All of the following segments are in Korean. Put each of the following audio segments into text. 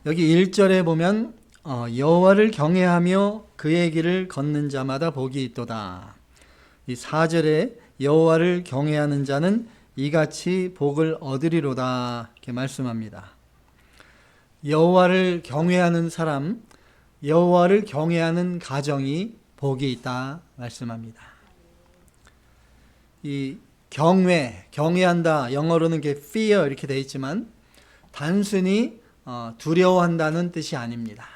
여기 1절에 보면 여호와를 경외하며 그의 길을 걷는 자마다 복이 있도다. 이 4절에 여호와를 경외하는 자는 이같이 복을 얻으리로다 이렇게 말씀합니다. 여호와를 경외하는 사람, 여호와를 경외하는 가정이 복이 있다 말씀합니다. 이 경외한다, 영어로는 fear 이렇게 되어 있지만 단순히 두려워한다는 뜻이 아닙니다.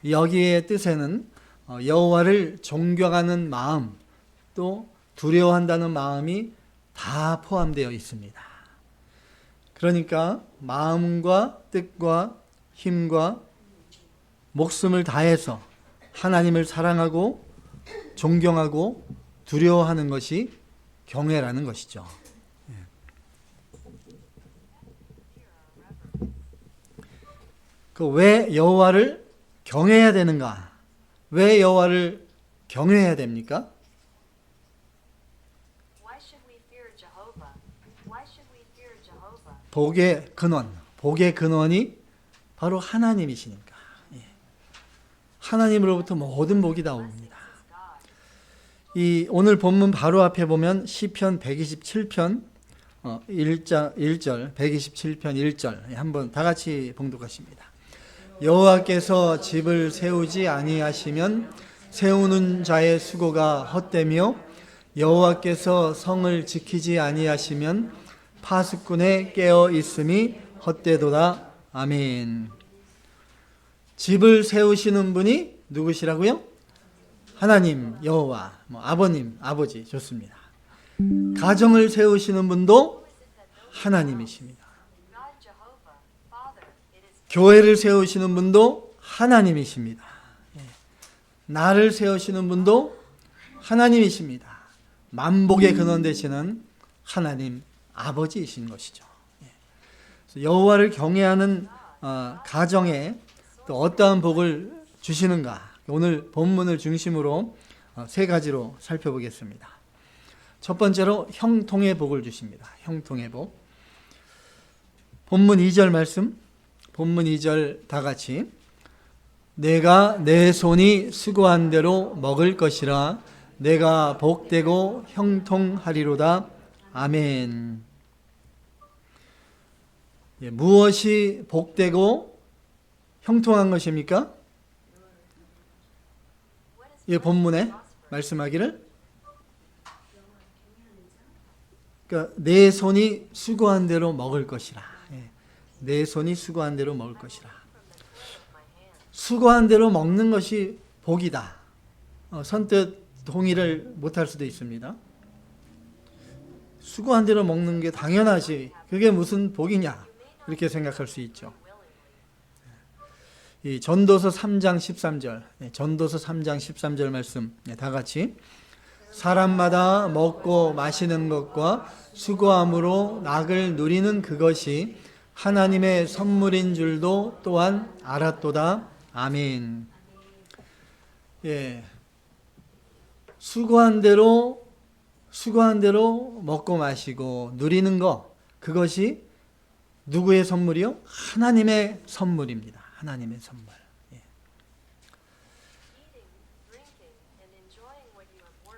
여기의 뜻에는 여호와를 존경하는 마음, 또 두려워한다는 마음이 다 포함되어 있습니다. 그러니까 마음과 뜻과 힘과 목숨을 다해서 하나님을 사랑하고 존경하고 두려워하는 것이 경외라는 것이죠. 왜 여호와를 경외해야 되는가? 왜 여호와를 경외해야 됩니까? 복의 근원이 바로 하나님이시니까. 하나님으로부터 모든 복이 나옵니다. 이 오늘 본문 바로 앞에 보면 시편 127편 1절 127편 1절 한번 다 같이 봉독하십니다. 여호와께서 집을 세우지 아니하시면 세우는 자의 수고가 헛되며 여호와께서 성을 지키지 아니하시면 파수꾼의 깨어 있음이 헛되도다. 아멘. 집을 세우시는 분이 누구시라고요? 하나님, 여호와, 아버님, 아버지 좋습니다. 가정을 세우시는 분도 하나님이십니다. 교회를 세우시는 분도 하나님이십니다. 나를 세우시는 분도 하나님이십니다. 만복의 근원 되시는 하나님 아버지이신 것이죠. 여호와를 경외하는 가정에 또 어떠한 복을 주시는가? 오늘 본문을 중심으로 세 가지로 살펴보겠습니다. 첫 번째로 형통의 복을 주십니다. 형통의 복. 본문 2절 말씀. 본문 2절 다 같이. 내가 내 손이 수고한 대로 먹을 것이라 내가 복되고 형통하리로다. 아멘. 무엇이 복되고 형통한 것입니까? 이 본문에 말씀하기를 그러니까 내 손이 수고한 대로 먹을 것이라. 내 손이 수고한 대로 먹을 것이라. 수고한 대로 먹는 것이 복이다. 선뜻 동의를 못할 수도 있습니다. 수고한 대로 먹는 게 당연하지. 그게 무슨 복이냐? 이렇게 생각할 수 있죠. 이 전도서 3장 13절, 전도서 3장 13절 말씀 다 같이. 사람마다 먹고 마시는 것과 수고함으로 낙을 누리는 그것이 하나님의 선물인 줄도 또한 알았도다. 아멘. 수고한 대로 먹고 마시고 누리는 것, 그것이 누구의 선물이요? 하나님의 선물입니다. 하나님의 선물.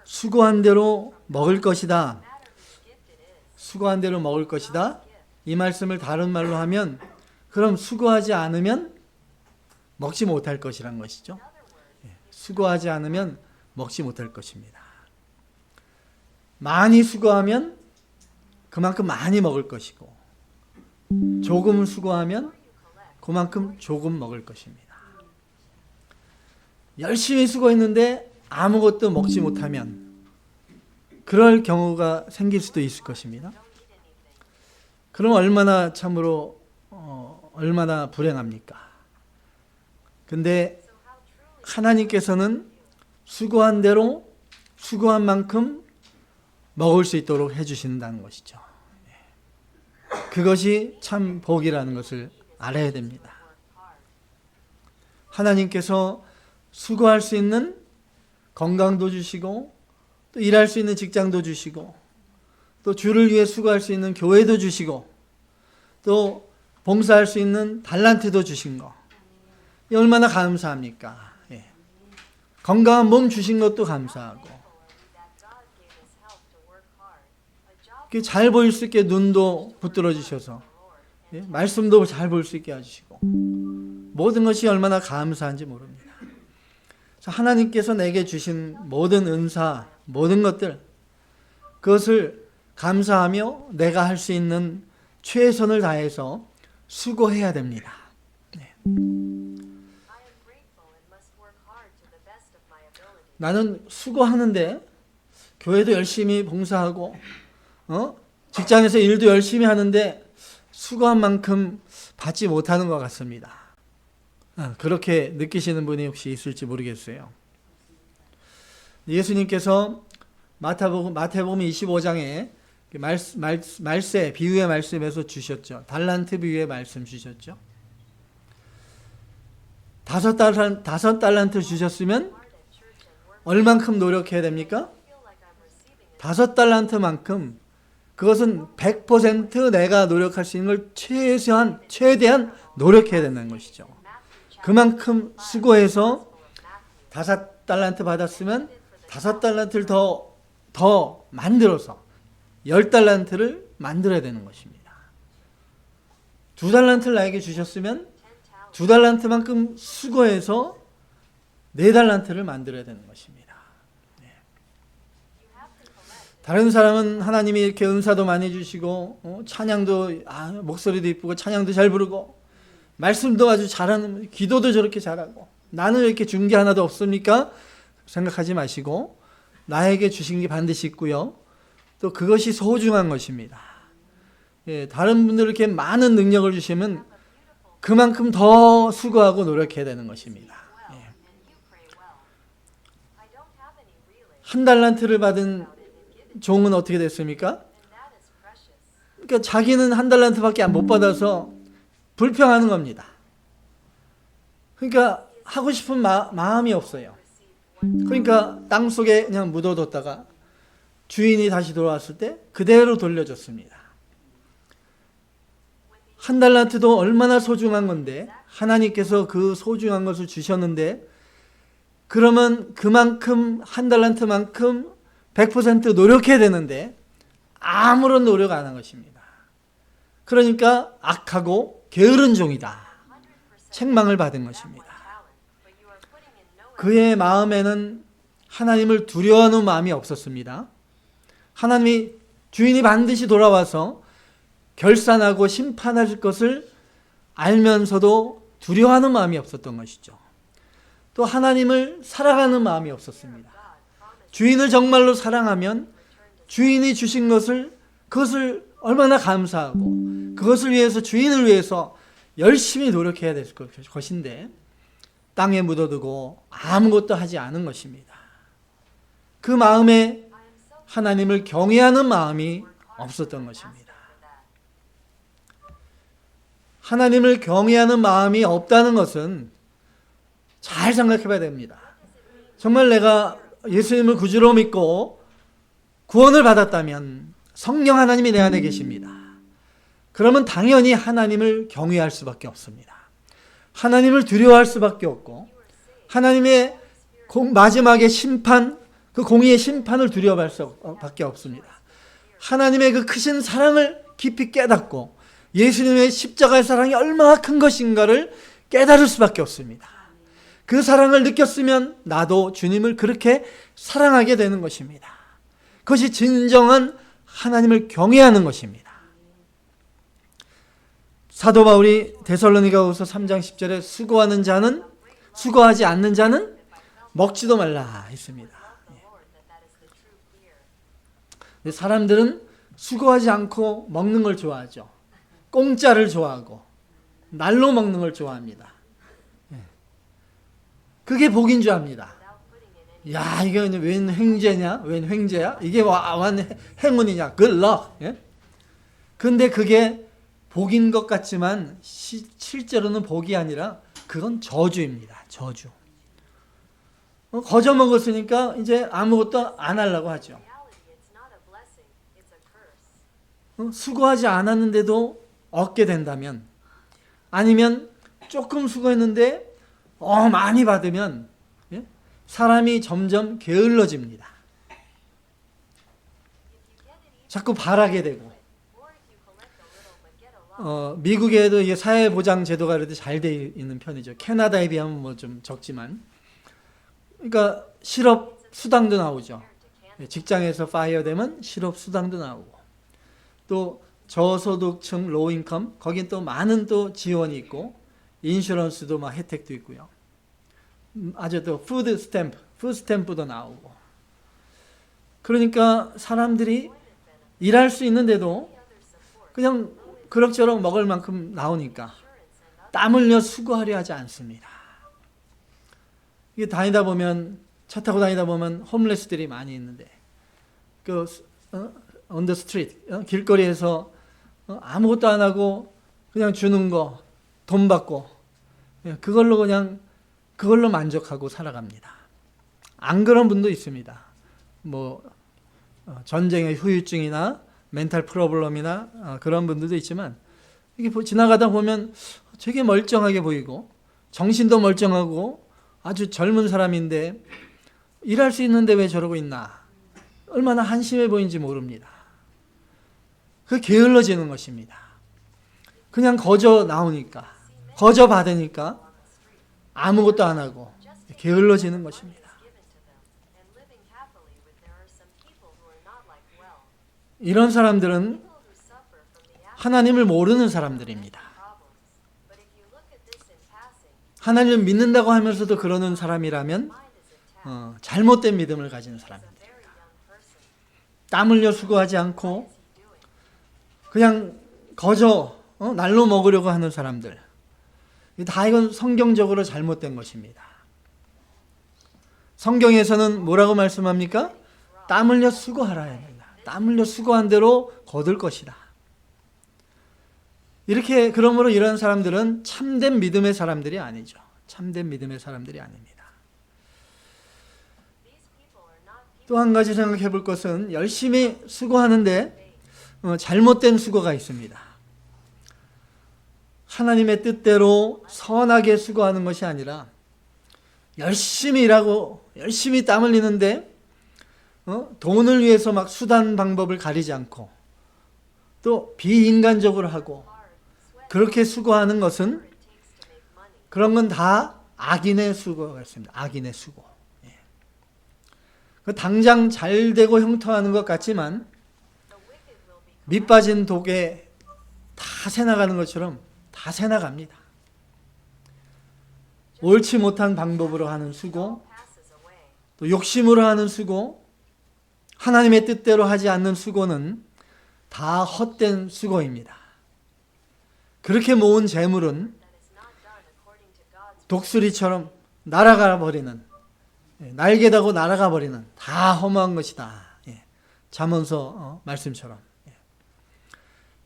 수고한 대로 먹을 것이다. 수고한 대로 먹을 것이다. 이 말씀을 다른 말로 하면 그럼 수고하지 않으면 먹지 못할 것이란 것이죠. 수고하지 않으면 먹지 못할 것입니다. 많이 수고하면 그만큼 많이 먹을 것이고 조금 수고하면 그만큼 조금 먹을 것입니다. 열심히 수고했는데 아무것도 먹지 못하면 그럴 경우가 생길 수도 있을 것입니다. 그럼 얼마나 참으로 얼마나 불행합니까? 근데 하나님께서는 수고한 대로 수고한 만큼 먹을 수 있도록 해주신다는 것이죠. 그것이 참 복이라는 것을 알아야 됩니다. 하나님께서 수고할 수 있는 건강도 주시고 또 일할 수 있는 직장도 주시고 또 주를 위해 수고할 수 있는 교회도 주시고 또 봉사할 수 있는 달란트도 주신 거, 얼마나 감사합니까? 예. 건강한 몸 주신 것도 감사하고, 잘 보일 수 있게 눈도 붙들어 주셔서, 예. 말씀도 잘 볼 수 있게 해주시고, 모든 것이 얼마나 감사한지 모릅니다. 하나님께서 내게 주신 모든 은사, 모든 것들, 그것을 감사하며 내가 할 수 있는 최선을 다해서 수고해야 됩니다. 네. 나는 수고하는데 교회도 열심히 봉사하고 직장에서 일도 열심히 하는데 수고한 만큼 받지 못하는 것 같습니다. 그렇게 느끼시는 분이 혹시 있을지 모르겠어요. 예수님께서 마태복음 25장에 말세, 비유의 말씀에서 주셨죠. 달란트 비유의 말씀 주셨죠. 5달란트 주셨으면 얼만큼 노력해야 됩니까? 5달란트만큼, 그것은 100% 내가 노력할 수 있는 걸 최대한 노력해야 된다는 것이죠. 그만큼 수고해서 5달란트 받았으면 5달란트를 더 만들어서 10달란트를 만들어야 되는 것입니다. 2달란트를 나에게 주셨으면 2달란트만큼 수고해서 4달란트를 만들어야 되는 것입니다. 네. 다른 사람은 하나님이 이렇게 은사도 많이 주시고 찬양도 목소리도 이쁘고 찬양도 잘 부르고 말씀도 아주 잘하는, 기도도 저렇게 잘하고, 나는 왜 이렇게 준 게 하나도 없습니까? 생각하지 마시고 나에게 주신 게 반드시 있고요. 또 그것이 소중한 것입니다. 예, 다른 분들 이렇게 많은 능력을 주시면 그만큼 더 수고하고 노력해야 되는 것입니다. 예. 1달란트를 받은 종은 어떻게 됐습니까? 그러니까 자기는 1달란트밖에 못 받아서 불평하는 겁니다. 그러니까 하고 싶은 마음이 없어요. 그러니까 땅속에 그냥 묻어뒀다가 주인이 다시 돌아왔을 때 그대로 돌려줬습니다. 1달란트도 얼마나 소중한 건데, 하나님께서 그 소중한 것을 주셨는데, 그러면 그만큼 1달란트만큼 100% 노력해야 되는데 아무런 노력 안 한 것입니다. 그러니까 악하고 게으른 종이다, 책망을 받은 것입니다. 그의 마음에는 하나님을 두려워하는 마음이 없었습니다. 하나님이, 주인이 반드시 돌아와서 결산하고 심판할 것을 알면서도 두려워하는 마음이 없었던 것이죠. 또 하나님을 사랑하는 마음이 없었습니다. 주인을 정말로 사랑하면 주인이 주신 그것을 얼마나 감사하고 그것을 위해서, 주인을 위해서 열심히 노력해야 될 것인데 땅에 묻어두고 아무것도 하지 않은 것입니다. 그 마음에 하나님을 경외하는 마음이 없었던 것입니다. 하나님을 경외하는 마음이 없다는 것은 잘 생각해 봐야 됩니다. 정말 내가 예수님을 구주로 믿고 구원을 받았다면 성령 하나님이 내 안에 계십니다. 그러면 당연히 하나님을 경외할 수밖에 없습니다. 하나님을 두려워할 수밖에 없고, 하나님의 마지막에 심판, 그 공의의 심판을 두려워할 수밖에 없습니다. 하나님의 그 크신 사랑을 깊이 깨닫고 예수님의 십자가의 사랑이 얼마나 큰 것인가를 깨달을 수밖에 없습니다. 그 사랑을 느꼈으면 나도 주님을 그렇게 사랑하게 되는 것입니다. 그것이 진정한 하나님을 경외하는 것입니다. 사도 바울이 데살로니가후서 3장 10절에 수고하지 않는 자는 먹지도 말라 했습니다. 사람들은 수고하지 않고 먹는 걸 좋아하죠. 공짜를 좋아하고 날로 먹는 걸 좋아합니다. 그게 복인 줄 압니다. 야, 이게 웬 횡재냐? 웬 횡재야? 이게 완 행운이냐? Good luck. 근데 그게 복인 것 같지만 실제로는 복이 아니라 그건 저주입니다. 저주. 거저 먹었으니까 이제 아무것도 안 하려고 하죠. 수고하지 않았는데도 얻게 된다면, 아니면 조금 수고했는데 많이 받으면 예? 사람이 점점 게을러집니다. 자꾸 바라게 되고 미국에도 이게 사회보장 제도가 그래도 잘 돼 있는 편이죠. 캐나다에 비하면 뭐 좀 적지만 그러니까 실업 수당도 나오죠. 직장에서 파이어 되면 실업 수당도 나오고 또 저소득층 로우인컴 거긴 또 많은 또 지원이 있고 인슈런스도 막 혜택도 있고요. 아주 또 푸드 스탬프도 나오고 그러니까 사람들이 일할 수 있는데도 그냥 그럭저럭 먹을 만큼 나오니까 땀 흘려 수고하려 하지 않습니다. 이게 다니다 보면 차 타고 다니다 보면 홈레스들이 많이 있는데 그 on the street 길거리에서 아무것도 안 하고 그냥 주는 거 돈 받고 그걸로 만족하고 살아갑니다. 안 그런 분도 있습니다. 뭐 전쟁의 후유증이나 멘탈 프로블럼이나 그런 분들도 있지만 이게 지나가다 보면 되게 멀쩡하게 보이고 정신도 멀쩡하고 아주 젊은 사람인데 일할 수 있는데 왜 저러고 있나 얼마나 한심해 보이는지 모릅니다. 그 게을러지는 것입니다. 그냥 거저 나오니까 거저 받으니까 아무것도 안 하고 게을러지는 것입니다. 이런 사람들은 하나님을 모르는 사람들입니다. 하나님을 믿는다고 하면서도 그러는 사람이라면 잘못된 믿음을 가진 사람입니다. 땀 흘려 수고하지 않고 그냥 거저 날로 먹으려고 하는 사람들. 다 이건 성경적으로 잘못된 것입니다. 성경에서는 뭐라고 말씀합니까? 땀 흘려 수고하라 합니다. 땀 흘려 수고한 대로 거둘 것이다. 이렇게 그러므로 이런 사람들은 참된 믿음의 사람들이 아니죠. 참된 믿음의 사람들이 아닙니다. 또 한 가지 생각해 볼 것은 열심히 수고하는데 잘못된 수고가 있습니다. 하나님의 뜻대로 선하게 수고하는 것이 아니라 열심히 일하고 열심히 땀 흘리는데 돈을 위해서 막 수단 방법을 가리지 않고 또 비인간적으로 하고 그렇게 수고하는 것은 그런 건 다 악인의 수고가 있습니다. 악인의 수고. 당장 잘 되고 형통하는 것 같지만 밑 빠진 독에 다 새나가는 것처럼 다 새나갑니다. 옳지 못한 방법으로 하는 수고, 또 욕심으로 하는 수고, 하나님의 뜻대로 하지 않는 수고는 다 헛된 수고입니다. 그렇게 모은 재물은 독수리처럼 날아가 버리는, 날개다고 날아가 버리는 다 허무한 것이다. 잠언서 말씀처럼.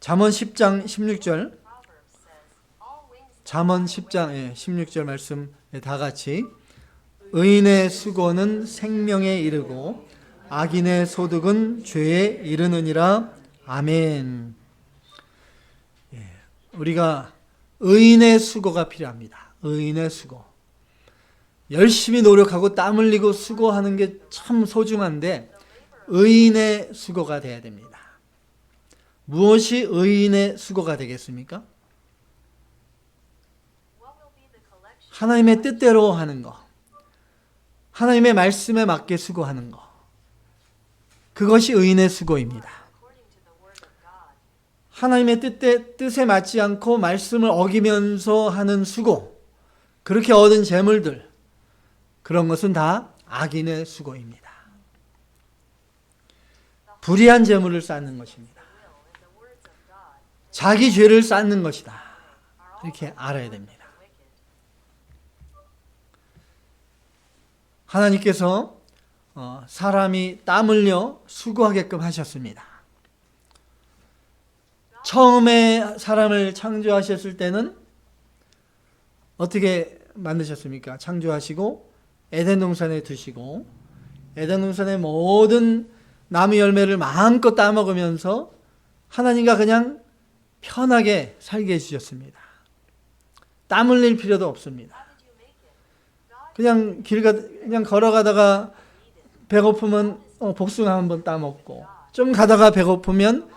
잠언 10장 16절 잠언 10장 16절 말씀 다 같이 의인의 수고는 생명에 이르고 악인의 소득은 죄에 이르느니라. 아멘. 우리가 의인의 수고가 필요합니다. 의인의 수고. 열심히 노력하고 땀 흘리고 수고하는 게 참 소중한데 의인의 수고가 돼야 됩니다. 무엇이 의인의 수고가 되겠습니까? 하나님의 뜻대로 하는 거. 하나님의 말씀에 맞게 수고하는 거. 그것이 의인의 수고입니다. 하나님의 뜻에 맞지 않고 말씀을 어기면서 하는 수고, 그렇게 얻은 재물들, 그런 것은 다 악인의 수고입니다. 불의한 재물을 쌓는 것입니다. 자기 죄를 쌓는 것이다. 이렇게 알아야 됩니다. 하나님께서 사람이 땀 흘려 수고하게끔 하셨습니다. 처음에 사람을 창조하셨을 때는 어떻게 만드셨습니까? 창조하시고 에덴 동산에 두시고 에덴 동산의 모든 나무 열매를 마음껏 따먹으면서 하나님과 그냥 편하게 살게 해주셨습니다. 땀 흘릴 필요도 없습니다. 그냥 걸어가다가 배고프면 복숭아 한번 따먹고, 좀 가다가 배고프면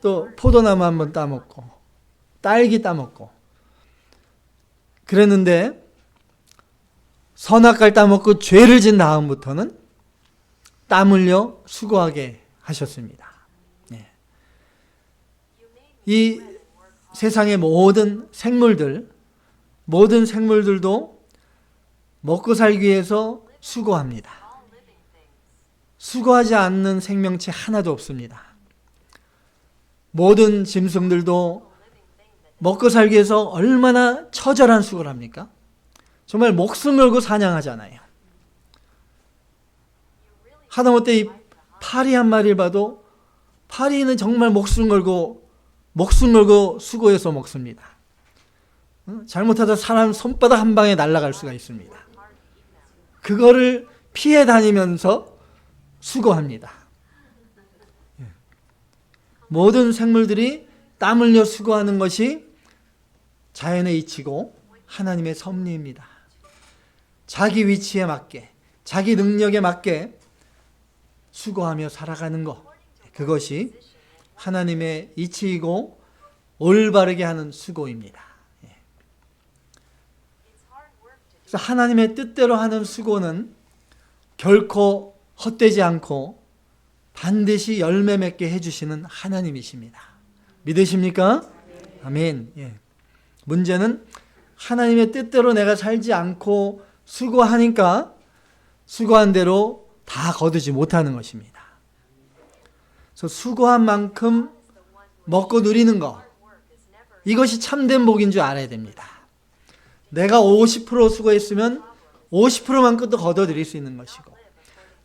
또 포도나무 한번 따먹고, 딸기 따먹고 그랬는데, 선악과를 따먹고 죄를 진 다음부터는 땀 흘려 수고하게 하셨습니다. 이 세상의 모든 생물들도 먹고 살기 위해서 수고합니다. 수고하지 않는 생명체 하나도 없습니다. 모든 짐승들도 먹고 살기 위해서 얼마나 처절한 수고를 합니까? 정말 목숨 걸고 사냥하잖아요. 하다못해 이 파리 한 마리를 봐도 파리는 정말 목숨 걸고 수고해서 먹습니다. 잘못하다 사람 손바닥 한 방에 날아갈 수가 있습니다. 그거를 피해 다니면서 수고합니다. 모든 생물들이 땀 흘려 수고하는 것이 자연의 이치고 하나님의 섭리입니다. 자기 위치에 맞게, 자기 능력에 맞게 수고하며 살아가는 것, 그것이 하나님의 이치이고 올바르게 하는 수고입니다. 그래서 하나님의 뜻대로 하는 수고는 결코 헛되지 않고 반드시 열매 맺게 해주시는 하나님이십니다. 믿으십니까? 아멘. 문제는 하나님의 뜻대로 내가 살지 않고 수고하니까 수고한 대로 다 거두지 못하는 것입니다. 그래서 수고한 만큼 먹고 누리는 것, 이것이 참된 복인 줄 알아야 됩니다. 내가 50% 수고했으면 50%만큼도 거둬들일 수 있는 것이고,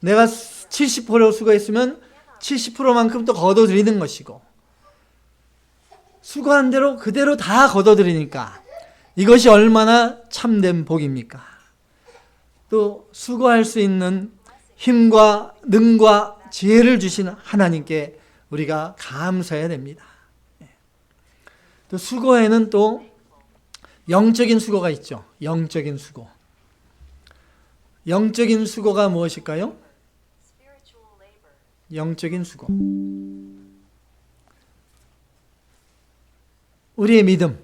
내가 70% 수고했으면 70%만큼 또 거둬들이는 것이고, 수고한 대로 그대로 다 거둬들이니까 이것이 얼마나 참된 복입니까? 또 수고할 수 있는 힘과 능과 지혜를 주신 하나님께 우리가 감사해야 됩니다. 또 수고에는 또 영적인 수고가 있죠. 영적인 수고. 영적인 수고가 무엇일까요? 영적인 수고. 우리의 믿음,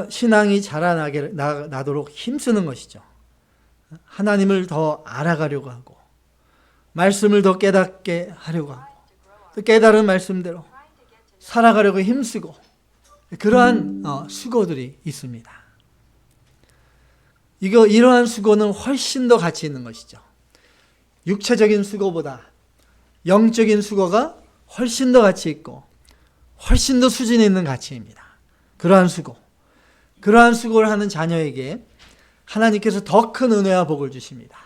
신앙이 자라나도록 힘쓰는 것이죠. 하나님을 더 알아가려고 하고, 말씀을 더 깨닫게 하려고 하고, 또 깨달은 말씀대로 살아가려고 힘쓰고, 그러한 수고들이 있습니다. 이러한 수고는 훨씬 더 가치 있는 것이죠. 육체적인 수고보다 영적인 수고가 훨씬 더 가치 있고 훨씬 더 수준 있는 가치입니다. 그러한 수고를 하는 자녀에게 하나님께서 더 큰 은혜와 복을 주십니다.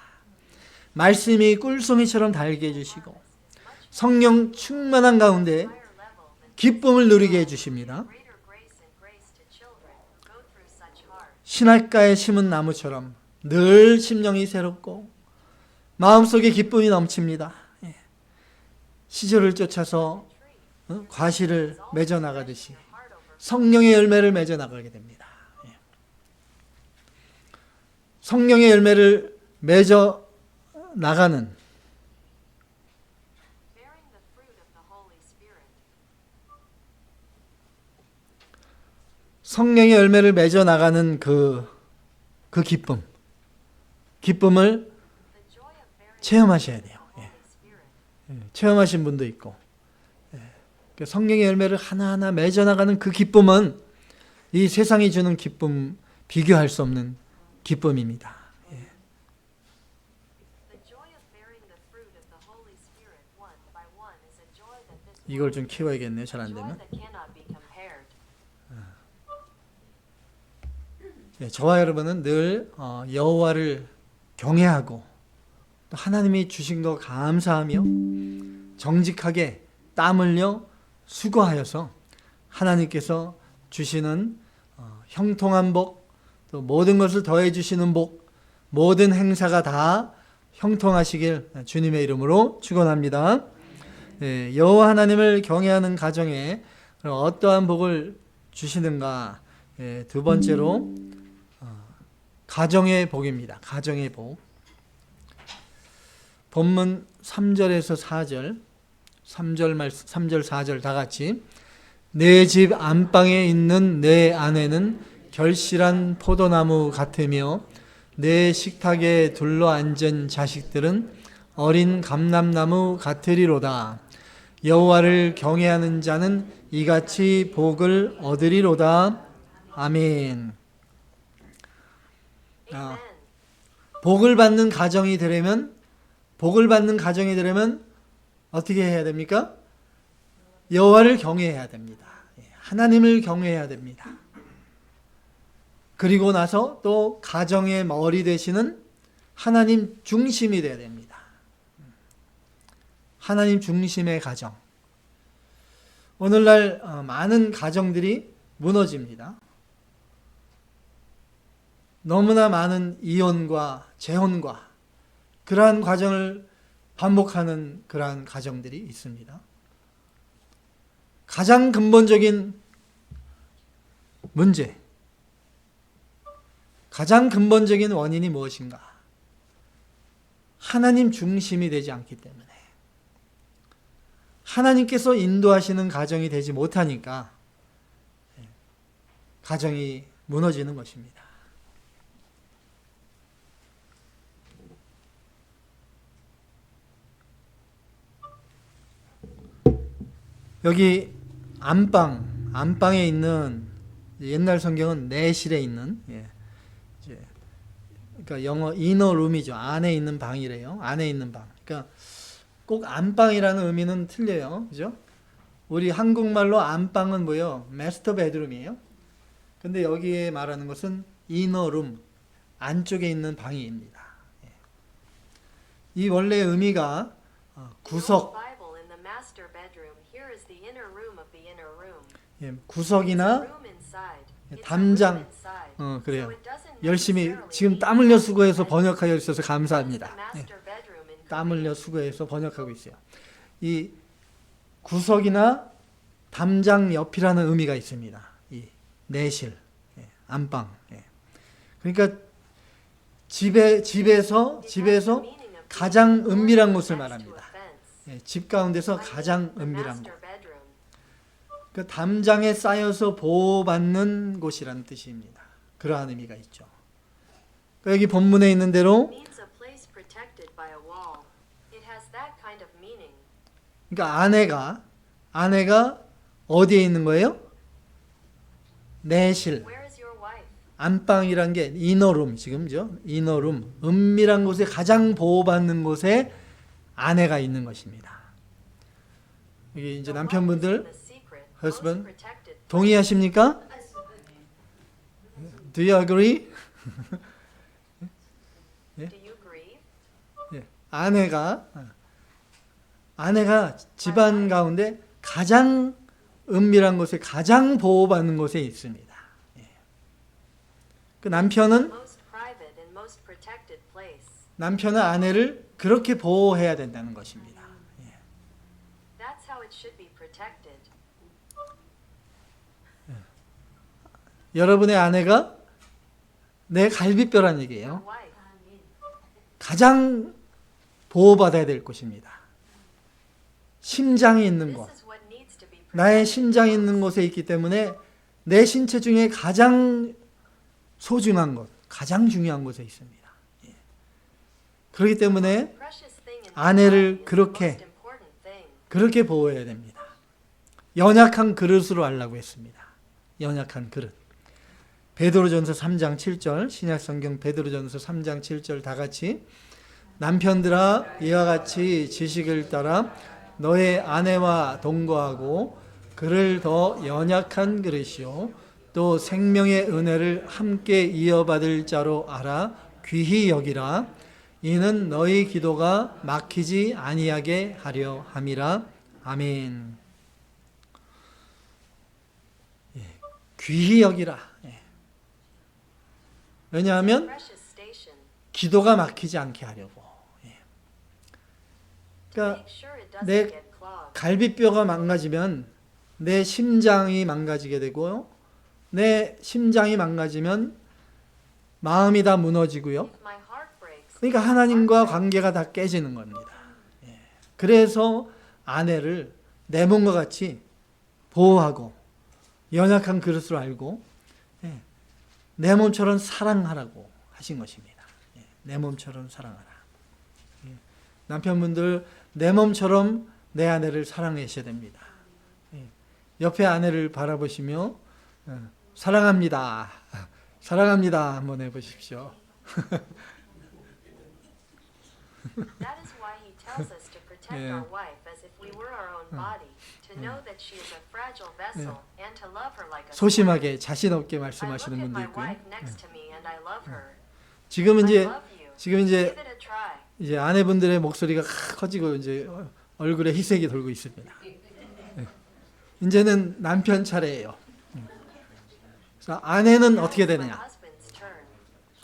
말씀이 꿀송이처럼 달게 해주시고 성령 충만한 가운데 기쁨을 누리게 해주십니다. 신학가에 심은 나무처럼 늘 심령이 새롭고 마음속에 기쁨이 넘칩니다. 시절을 쫓아서 과실을 맺어 나가듯이 성령의 열매를 맺어 나가게 됩니다. 성령의 열매를 맺어 나가는 성령의 열매를 맺어 나가는 그 기쁨을 체험하셔야 돼요. 체험하신 분도 있고, 성령의 열매를 하나하나 맺어 나가는 그 기쁨은 이 세상이 주는 기쁨 비교할 수 없는 기쁨입니다. 이걸 좀 키워야겠네요. 잘 안 되면. 저와 여러분은 늘 여호와를 경외하고 또 하나님이 주신 거 감사하며 정직하게 땀 흘려 수고하여서 하나님께서 주시는 형통한 복, 또 모든 것을 더해 주시는 복, 모든 행사가 다 형통하시길 주님의 이름으로 축원합니다. 여호와 하나님을 경외하는 가정에 어떠한 복을 주시는가? 두 번째로 가정의 복입니다. 가정의 복. 본문 3절에서 4절, 3절 4절 다 같이 내 집 안방에 있는 내 아내는 결실한 포도나무 같으며 내 식탁에 둘러앉은 자식들은 어린 감람나무 같으리로다. 여호와를 경외하는 자는 이같이 복을 얻으리로다. 아멘. 복을 받는 가정이 되려면 어떻게 해야 됩니까? 여호와를 경외해야 됩니다. 하나님을 경외해야 됩니다. 그리고 나서 또 가정의 머리 되시는 하나님 중심이 되어야 됩니다. 하나님 중심의 가정. 오늘날 많은 가정들이 무너집니다. 너무나 많은 이혼과 재혼과 그러한 과정을 반복하는 그러한 가정들이 있습니다. 가장 근본적인 문제, 가장 근본적인 원인이 무엇인가? 하나님 중심이 되지 않기 때문에, 하나님께서 인도하시는 가정이 되지 못하니까 가정이 무너지는 것입니다. 여기 안방에 있는, 옛날 성경은 내실에 있는, 그러니까 영어 이너룸이죠. 안에 있는 방이래요. 안에 있는 방. 그러니까 꼭 안방이라는 의미는 틀려요. 그죠? 우리 한국말로 안방은 뭐예요? 마스터 베드룸이에요. 근데 여기에 말하는 것은 이너룸, 안쪽에 있는 방입니다. 이 원래 의미가 구석, 구석이나 담장, 그래요. 열심히 지금 땀 흘려 수고해서 번역하여 주셔서 감사합니다. 땀 흘려 수고해서 번역하고 있어요. 이 구석이나 담장 옆이라는 의미가 있습니다. 이 내실, 안방. 그러니까 집에서 가장 은밀한 곳을 말합니다. 집 가운데서 가장 은밀한 곳. 그 담장에 쌓여서 보호받는 곳이라는 뜻입니다. 그러한 의미가 있죠. 여기 본문에 있는 대로, 그러니까 아내가 어디에 있는 거예요? 내실, 안방이란 게 이너룸, 지금죠? 이너룸, 은밀한 곳에, 가장 보호받는 곳에 아내가 있는 것입니다. 여기 이제 남편분들, husband, 동의하십니까? Do you agree? 아내가 집안 가운데 가장 은밀한 곳에, 가장 보호받는 곳에 있습니다. 그 남편은 아내를 그렇게 보호해야 된다는 것입니다. 여러분의 아내가 내 갈비뼈란 얘기예요. 가장 보호받아야 될 곳입니다. 심장이 있는 곳, 나의 심장이 있는 곳에 있기 때문에 내 신체 중에 가장 소중한 곳, 가장 중요한 곳에 있습니다. 그렇기 때문에 아내를 그렇게 보호해야 됩니다. 연약한 그릇으로 하려고 했습니다. 연약한 그릇. 베드로전서 3장 7절, 신약성경 베드로전서 3장 7절 다 같이, 남편들아 이와 같이 지식을 따라 너의 아내와 동거하고 그를 더 연약한 그릇이요 또 생명의 은혜를 함께 이어받을 자로 알아 귀히 여기라. 이는 너희 기도가 막히지 아니하게 하려 함이라. 아멘. 귀히 여기라. 왜냐하면 기도가 막히지 않게 하려고. 그러니까 내 갈비뼈가 망가지면 내 심장이 망가지게 되고요. 내 심장이 망가지면 마음이 다 무너지고요. 그러니까 하나님과 관계가 다 깨지는 겁니다. 그래서 아내를 내 몸과 같이 보호하고 연약한 그릇으로 알고 내 몸처럼 사랑하라고 하신 것입니다. 내 몸처럼 사랑하라. 남편분들 내 몸처럼 내 아내를 사랑하셔야 됩니다. 옆에 아내를 바라보시며 사랑합니다. 사랑합니다. 한번 해보십시오. That is why he tells us to protect Yeah. our wife as if we were our own body, to know that she is a fragile vessel, and to love her like a sword. 소심하게 자신 없게 I look 말씀하시는 at 분도 my 있고요. wife next to me and I love her. 지금 I 이제 love you. 지금 이제 Give it a try. 이제 아내분들의 목소리가 커지고 이제 얼굴에 희색이 돌고 있습니다. 이제는 남편 차례예요. 그래서 아내는 Now 어떻게 it's my 되느냐? husband's turn.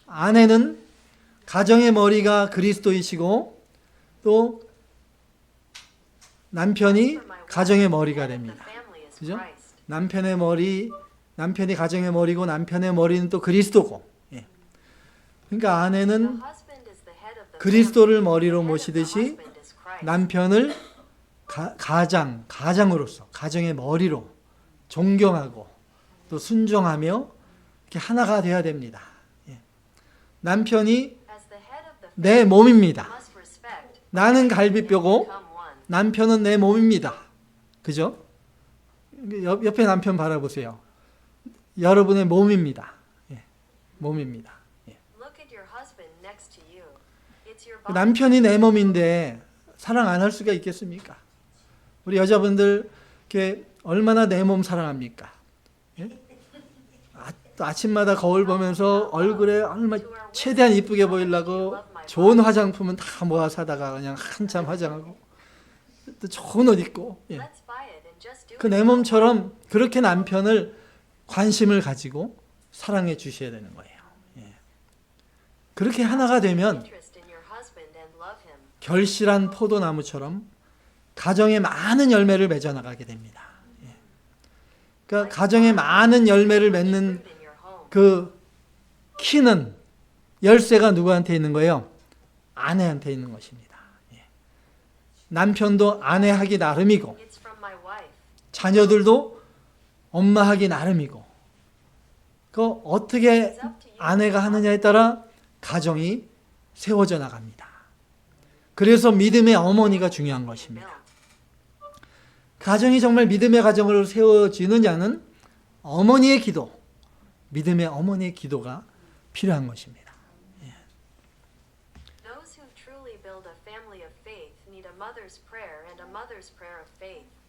아내는 가정의 머리가 그리스도이시고 또 남편이 가정의 머리가 됩니다. 그죠? 남편의 머리, 남편이 가정의 머리고 남편의 머리는 또 그리스도고. 예. 그러니까 아내는 그리스도를 머리로 모시듯이 남편을 가장으로서 가정의 머리로 존경하고 또 순종하며 이렇게 하나가 되어야 됩니다. 예. 남편이 내 몸입니다. 나는 갈비뼈고 남편은 내 몸입니다. 그죠? 옆에 남편 바라보세요. 여러분의 몸입니다. 예. 몸입니다. 예. 남편이 내 몸인데 사랑 안 할 수가 있겠습니까? 우리 여자분들 이렇게 얼마나 내 몸 사랑합니까? 예? 또 아침마다 거울 보면서 얼굴에 얼마 최대한 이쁘게 보이려고 좋은 화장품은 다 모아 사다가 그냥 한참 화장하고 또 좋은 옷 입고 예. 그 내 몸처럼 그렇게 남편을 관심을 가지고 사랑해 주셔야 되는 거예요. 예. 그렇게 하나가 되면 결실한 포도나무처럼 가정에 많은 열매를 맺어 나가게 됩니다. 예. 그러니까 가정에 많은 열매를 맺는 그 키는 열쇠가 누구한테 있는 거예요? 아내한테 있는 것입니다. 예. 남편도 아내하기 나름이고 자녀들도 엄마하기 나름이고 그 어떻게 아내가 하느냐에 따라 가정이 세워져 나갑니다. 그래서 믿음의 어머니가 중요한 것입니다. 가정이 정말 믿음의 가정으로 세워지느냐는 어머니의 기도, 믿음의 어머니의 기도가 필요한 것입니다. 예.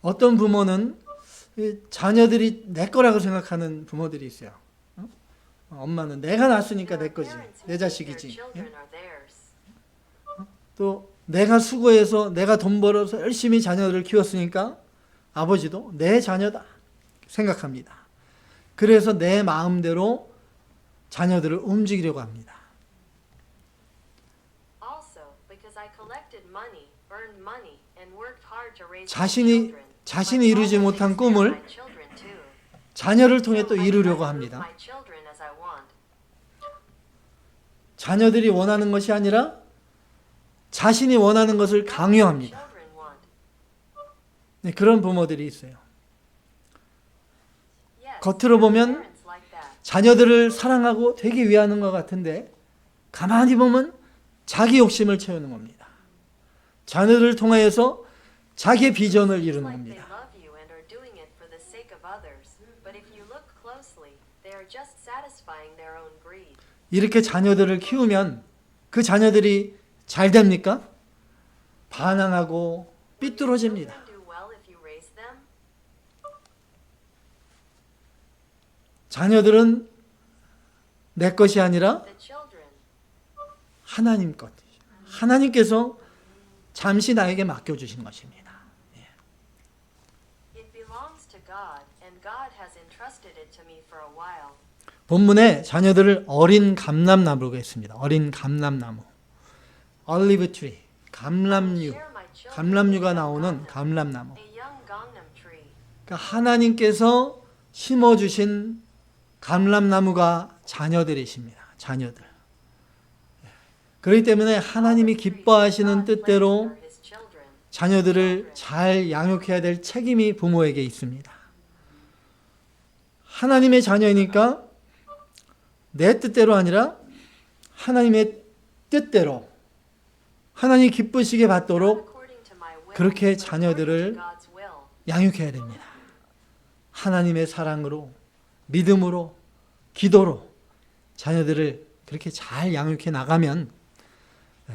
어떤 부모는 자녀들이 내 거라고 생각하는 부모들이 있어요. 엄마는 내가 낳았으니까 내 거지, 내 자식이지. 예? 또 내가 수고해서 내가 돈 벌어서 열심히 자녀들을 키웠으니까 아버지도 내 자녀다 생각합니다. 그래서 내 마음대로 자녀들을 움직이려고 합니다. 자신이 이루지 못한 꿈을 자녀를 통해 또 이루려고 합니다. 자녀들이 원하는 것이 아니라 자신이 원하는 것을 강요합니다. 네, 그런 부모들이 있어요. 겉으로 보면 자녀들을 사랑하고 되게 위하는 것 같은데 가만히 보면 자기 욕심을 채우는 겁니다. 자녀들을 통하여서 자기의 비전을 이루는 겁니다. 이렇게 자녀들을 키우면 그 자녀들이 잘 됩니까? 반항하고 삐뚤어집니다. 자녀들은 내 것이 아니라 하나님 것. 하나님께서 잠시 나에게 맡겨주신 것입니다. 본문에 자녀들을 어린 감람나무로 했습니다. 어린 감람나무. 올리브 트리. 감람류. 감람류가 나오는 감람나무. 그러니까 하나님께서 심어주신 감람나무가 자녀들이십니다. 자녀들. 그렇기 때문에 하나님이 기뻐하시는 뜻대로 자녀들을 잘 양육해야 될 책임이 부모에게 있습니다. 하나님의 자녀이니까 내 뜻대로 아니라 하나님의 뜻대로 하나님 기쁘시게 받도록 그렇게 자녀들을 양육해야 됩니다. 하나님의 사랑으로, 믿음으로, 기도로 자녀들을 그렇게 잘 양육해 나가면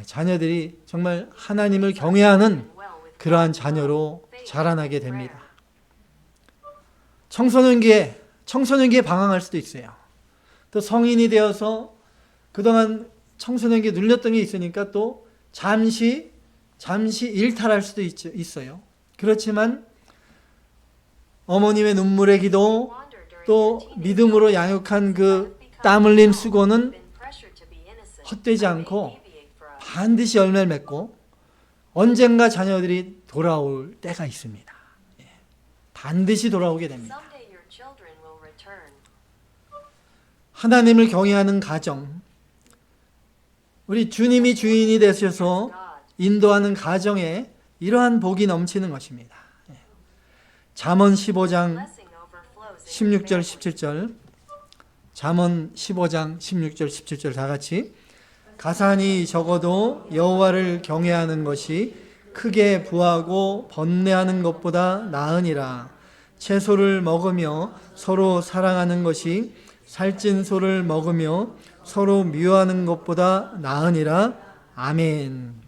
자녀들이 정말 하나님을 경외하는 그러한 자녀로 자라나게 됩니다. 청소년기에 방황할 수도 있어요. 또 성인이 되어서 그동안 청소년기에 눌렸던 게 있으니까 또 잠시 일탈할 수도 있어요. 그렇지만 어머님의 눈물의 기도, 또 믿음으로 양육한 그 땀 흘린 수고는 헛되지 않고 반드시 열매를 맺고 언젠가 자녀들이 돌아올 때가 있습니다. 반드시 돌아오게 됩니다. 하나님을 경외하는 가정, 우리 주님이 주인이 되셔서 인도하는 가정에 이러한 복이 넘치는 것입니다. 잠언 15장 16절 17절, 잠언 15장 16절 17절 다 같이 가산이 적어도 여호와를 경외하는 것이 크게 부하고 번뇌하는 것보다 나으니라. 채소를 먹으며 서로 사랑하는 것이 살찐 소를 먹으며 서로 미워하는 것보다 나으니라. 아멘.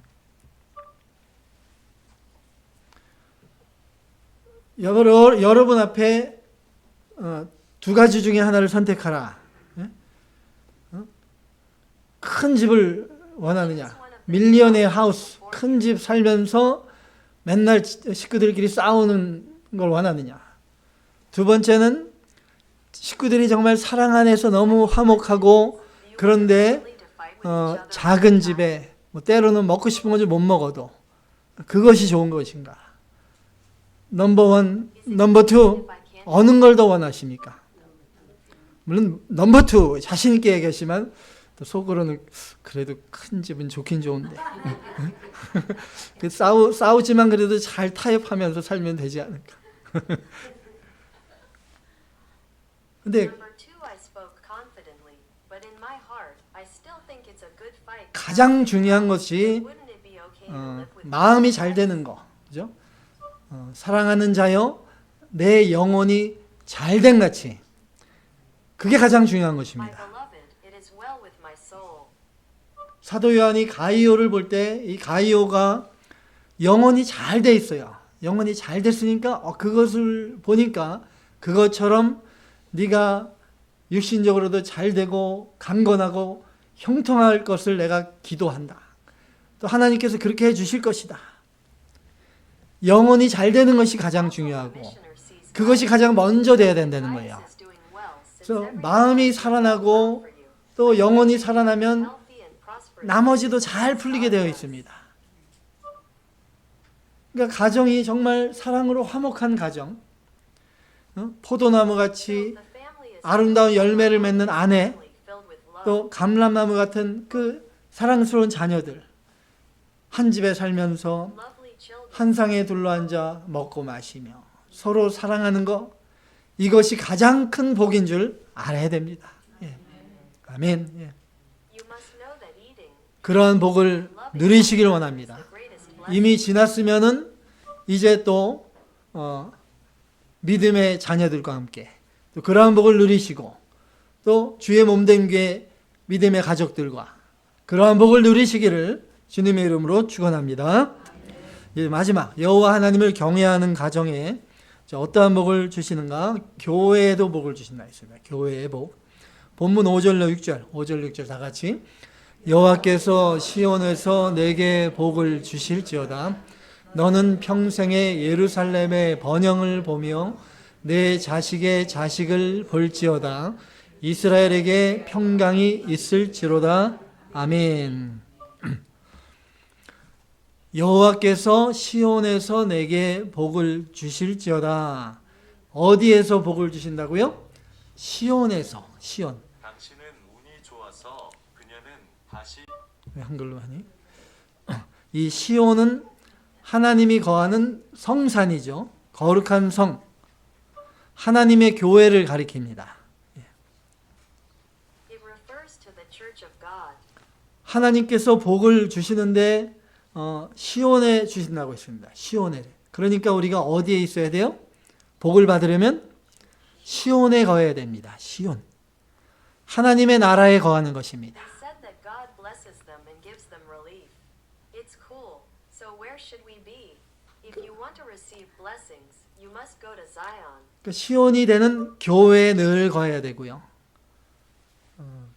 여러분 앞에 두 가지 중에 하나를 선택하라. 큰 집을 원하느냐, 밀리언의 하우스, 큰 집 살면서 맨날 식구들끼리 싸우는 걸 원하느냐. 두 번째는 식구들이 정말 사랑 안에서 너무 화목하고 그런데 작은 집에 뭐 때로는 먹고 싶은 거 좀 못 먹어도 그것이 좋은 것인가. 넘버 원, 넘버 투, 어느 걸 더 원하십니까? 물론 넘버 투 자신 있게 얘기하시지만 또 속으로는 그래도 큰 집은 좋긴 좋은데 싸우지만 그래도 잘 타협하면서 살면 되지 않을까. 근데 가장 중요한 것이 마음이 잘 되는 거, 그죠? 사랑하는 자여 내 영혼이 잘된 같이, 그게 가장 중요한 것입니다. 사도 요한이 가이오를 볼 때 이 가이오가 영혼이 잘 돼 있어요. 영혼이 잘 됐으니까 그것을 보니까 그것처럼 네가 육신적으로도 잘 되고 강건하고 형통할 것을 내가 기도한다. 또 하나님께서 그렇게 해주실 것이다. 영혼이 잘 되는 것이 가장 중요하고 그것이 가장 먼저 돼야 된다는 거예요. 그래서 마음이 살아나고 또 영혼이 살아나면 나머지도 잘 풀리게 되어 있습니다. 그러니까 가정이 정말 사랑으로 화목한 가정, 포도나무 같이 아름다운 열매를 맺는 아내, 또 감람나무 같은 그 사랑스러운 자녀들, 한 집에 살면서 한 상에 둘러앉아 먹고 마시며 서로 사랑하는 것, 이것이 가장 큰 복인 줄 알아야 됩니다. 예. 아멘. 예. 그러한 복을 누리시길 원합니다. 이미 지났으면은 이제 또 믿음의 자녀들과 함께 또 그러한 복을 누리시고 또 주의 몸된 교회 믿음의 가족들과 그러한 복을 누리시기를 주님의 이름으로 축원합니다. 이제 마지막, 여호와 하나님을 경외하는 가정에 어떠한 복을 주시는가? 교회에도 복을 주신다 했습니다. 교회의 복. 본문 5절로 6절, 5절 6절 다 같이. 여호와께서 시온에서 내게 복을 주실지어다. 너는 평생에 예루살렘의 번영을 보며 내 자식의 자식을 볼지어다. 이스라엘에게 평강이 있을지로다. 아멘. 여호와께서 시온에서 내게 복을 주실지어다. 어디에서 복을 주신다고요? 시온에서. 시온. 당신은 운이 좋아서 그녀는 다시 왜 한글로 하니? 이 시온은 하나님이 거하는 성산이죠. 거룩한 성. 하나님의 교회를 가리킵니다. It refers to the church of God. 하나님께서 복을 주시는데 시온에 주신다고 했습니다. 시온에. 그러니까 우리가 어디에 있어야 돼요? 복을 받으려면 시온에 거해야 됩니다. 시온. 하나님의 나라에 거하는 것입니다. They said that God blesses them and gives them relief. It's cool. So where should we be? If you want to receive blessings, you must go to Zion. 그러니까 시온이 되는 교회에 늘 거해야 되고요.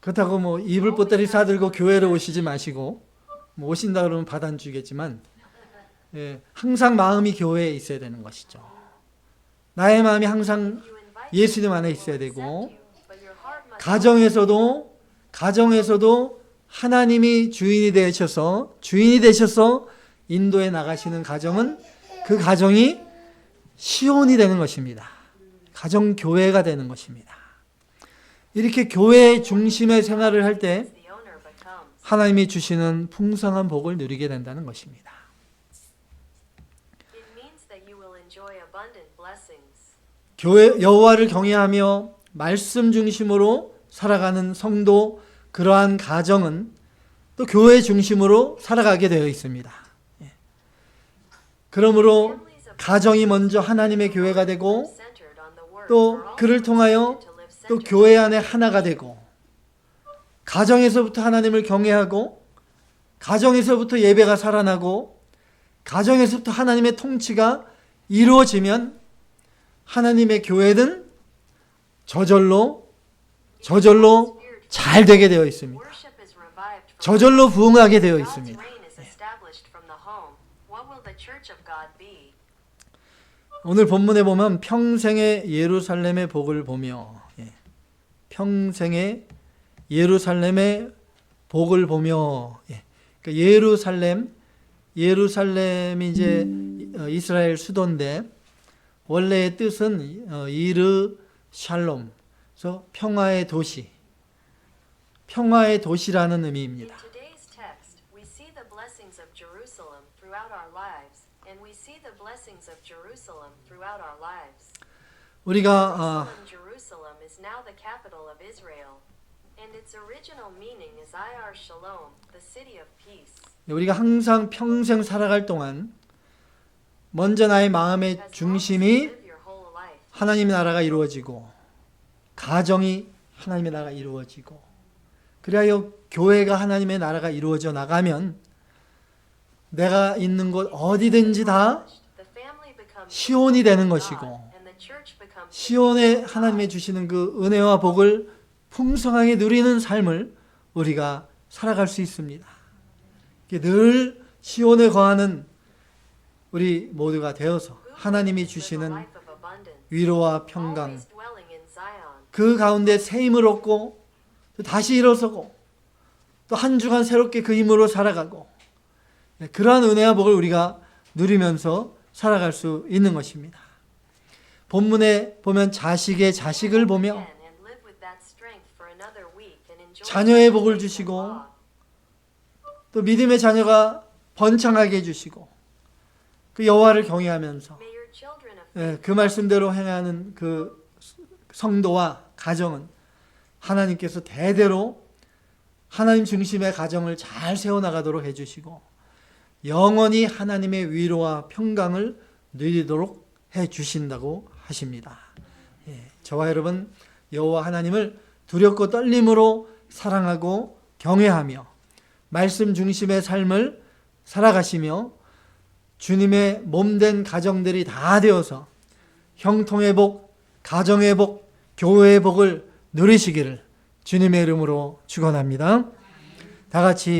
그렇다고 뭐 이불 보따리 싸들고 교회로 오시지 마시고 뭐 오신다 그러면 받아 주겠지만 항상 마음이 교회에 있어야 되는 것이죠. 나의 마음이 항상 You invite 예수님 안에 people 있어야 to accept 되고 you, but your heart must 가정에서도 하나님이 주인이 되셔서 인도에 나가시는 가정은 그 가정이 시온이 되는 것입니다. 가정 교회가 되는 것입니다. 이렇게 교회 중심의 생활을 할 때 the owner becomes. 하나님이 주시는 풍성한 복을 누리게 된다는 것입니다. It means that you will enjoy abundant blessings. 교회 여호와를 경외하며 말씀 중심으로 살아가는 성도, 그러한 가정은 또 교회 중심으로 살아가게 되어 있습니다. 그러므로 가정이 먼저 하나님의 교회가 되고 Centered on the word. 또 are also 그를 통하여 expected to live 또 centered 교회 안에 하나가 되고 가정에서부터 하나님을 경외하고 가정에서부터 예배가 살아나고 가정에서부터 하나님의 통치가 이루어지면 하나님의 교회는 저절로 잘 되게 되어 있습니다. Worship is revived from 저절로 부흥하게 되어 God's 있습니다. reign is established from the home. What will the church of God be? 오늘 본문에 보면 평생의 예루살렘의 복을 보며 평생의 예루살렘의 복을 보며 그러니까 예루살렘이 이제 이스라엘 수도인데 원래의 뜻은 이르 샬롬, 그래서 평화의 도시라는 In 의미입니다. today's text, we see the blessings of Jerusalem throughout our lives, and we see the blessings of Jerusalem throughout our lives. 우리가 Jerusalem is now the capital of Israel, and its original meaning is Iyar Shalom, the city of peace. 우리가 항상 평생 살아갈 동안 먼저 나의 마음의 As long as you 중심이 live your whole life, 하나님의 나라가 이루어지고 가정이 하나님의 나라가 이루어지고 그리하여 교회가 하나님의 나라가 이루어져 나가면 내가 있는 곳 어디든지 다 the family becomes 시온이 되는 God, 것이고 and the church becomes 시온에 하나님의 주시는 그 은혜와 복을 풍성하게 누리는 삶을 우리가 살아갈 수 있습니다. 늘 시온에 거하는 우리 모두가 되어서 하나님이 주시는 위로와 평강 always dwelling in Zion. 그 가운데 새 힘을 얻고 또 다시 일어서고 또 한 주간 새롭게 그 힘으로 살아가고 그러한 은혜와 복을 우리가 누리면서 살아갈 수 있는 것입니다. 본문에 보면 자식의 자식을 보며 And live with that strength for another week and enjoy 자녀의 the 복을 blessings of 주시고 God. 또 믿음의 자녀가 번창하게 해주시고 그 여호와를 경외하면서 May your children of 그 말씀대로 행하는 그 성도와 가정은 하나님께서 대대로 하나님 중심의 가정을 잘 세워나가도록 해주시고 영원히 하나님의 위로와 평강을 누리도록 해주신다고 하십니다. 저와 여러분 여호와 하나님을 두렵고 떨림으로 사랑하고 경외하며 말씀 중심의 삶을 살아가시며 주님의 몸된 가정들이 다 되어서 형통의 복, 가정의 복, 교회의 복을 누리시기를 주님의 이름으로 축원합니다. 다 같이